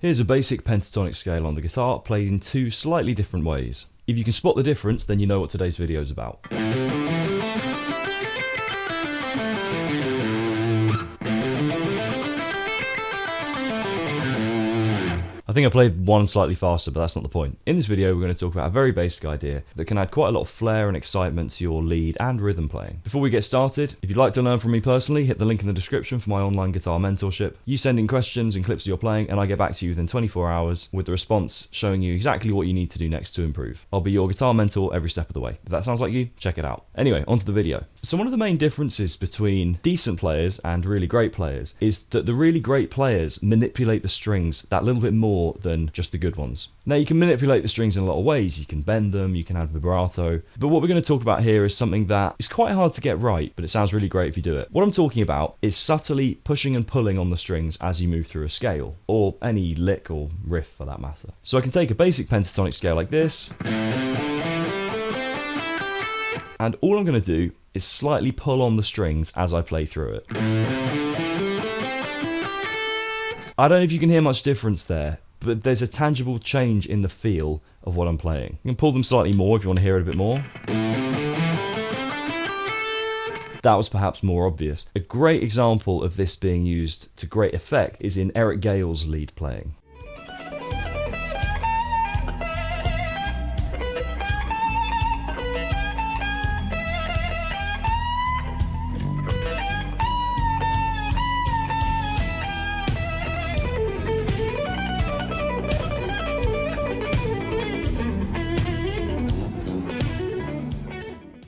Here's a basic pentatonic scale on the guitar played in two slightly different ways. If you can spot the difference, then you know what today's video is about. I think I played one slightly faster, but that's not the point. In this video, we're going to talk about a very basic idea that can add quite a lot of flair and excitement to your lead and rhythm playing. Before we get started, if you'd like to learn from me personally, hit the link in the description for my online guitar mentorship. You send in questions and clips of your playing, and I get back to you within 24 hours with the response showing you exactly what you need to do next to improve. I'll be your guitar mentor every step of the way. If that sounds like you, check it out. Anyway, onto the video. So one of the main differences between decent players and really great players is that the really great players manipulate the strings that little bit more than just the good ones. Now you can manipulate the strings in a lot of ways. You can bend them, you can add vibrato, but what we're going to talk about here is something that is quite hard to get right, but it sounds really great if you do it. What I'm talking about is subtly pushing and pulling on the strings as you move through a scale, or any lick or riff for that matter. So I can take a basic pentatonic scale like this, and all I'm going to do is slightly pull on the strings as I play through it. I don't know if you can hear much difference there, but there's a tangible change in the feel of what I'm playing. You can pull them slightly more if you want to hear it a bit more. That was perhaps more obvious. A great example of this being used to great effect is in Eric Gale's lead playing.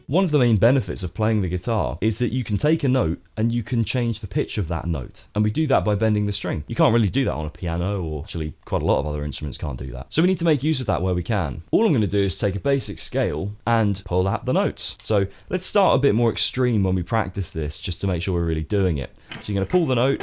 One of the main benefits of playing the guitar is that you can take a note and you can change the pitch of that note. And we do that by bending the string. You can't really do that on a piano, or actually quite a lot of other instruments can't do that. So we need to make use of that where we can. All I'm going to do is take a basic scale and pull out the notes. So let's start a bit more extreme when we practice this, just to make sure we're really doing it. So you're going to pull the note.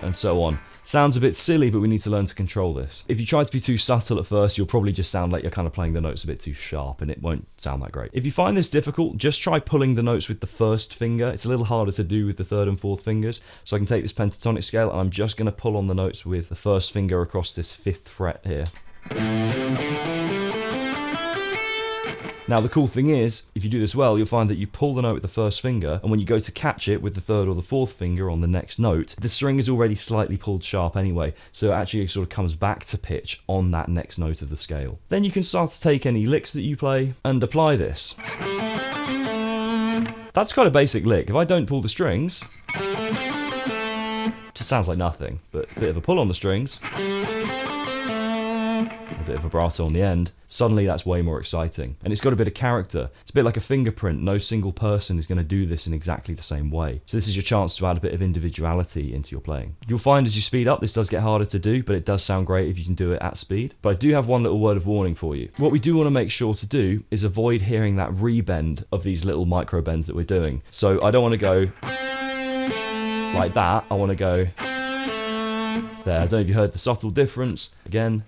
And so on. Sounds a bit silly, but we need to learn to control this. If you try to be too subtle at first, you'll probably just sound like you're kind of playing the notes a bit too sharp, and it won't sound that great. If you find this difficult, just try pulling the notes with the first finger. It's a little harder to do with the third and fourth fingers. So I can take this pentatonic scale, and I'm just going to pull on the notes with the first finger across this 5th fret here. Now the cool thing is, if you do this well, you'll find that you pull the note with the first finger, and when you go to catch it with the 3rd or the 4th finger on the next note, the string is already slightly pulled sharp anyway, so it actually sort of comes back to pitch on that next note of the scale. Then you can start to take any licks that you play and apply this. That's quite a basic lick. If I don't pull the strings, it just sounds like nothing, but a bit of a pull on the strings, a bit of vibrato on the end, suddenly that's way more exciting. And it's got a bit of character. It's a bit like a fingerprint. No single person is going to do this in exactly the same way. So this is your chance to add a bit of individuality into your playing. You'll find as you speed up, this does get harder to do, but it does sound great if you can do it at speed. But I do have one little word of warning for you. What we do want to make sure to do is avoid hearing that rebend of these little micro bends that we're doing. So I don't want to go like that. I want to go there. I don't know if you heard the subtle difference. Again.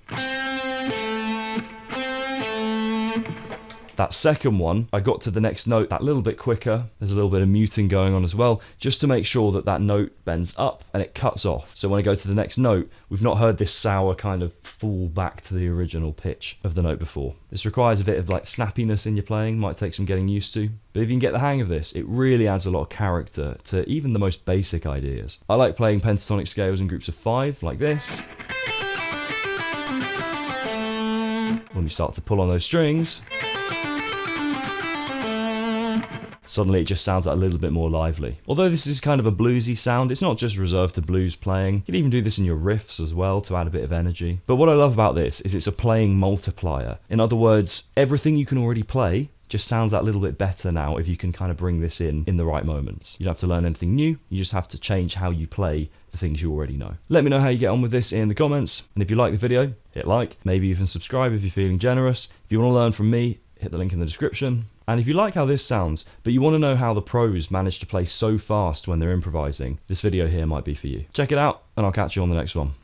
That second one, I got to the next note that little bit quicker. There's a little bit of muting going on as well, just to make sure that that note bends up and it cuts off. So when I go to the next note, we've not heard this sour kind of fall back to the original pitch of the note before. This requires a bit of like snappiness in your playing, might take some getting used to. But if you can get the hang of this, it really adds a lot of character to even the most basic ideas. I like playing pentatonic scales in groups of 5, like this. When we start to pull on those strings, suddenly it just sounds a little bit more lively. Although this is kind of a bluesy sound, it's not just reserved to blues playing. You can even do this in your riffs as well to add a bit of energy. But what I love about this is it's a playing multiplier. In other words, everything you can already play just sounds that little bit better now if you can kind of bring this in the right moments. You don't have to learn anything new, you just have to change how you play the things you already know. Let me know how you get on with this in the comments, and if you like the video, hit like, maybe even subscribe if you're feeling generous. If you want to learn from me, hit the link in the description. And if you like how this sounds, but you want to know how the pros manage to play so fast when they're improvising, this video here might be for you. Check it out, and I'll catch you on the next one.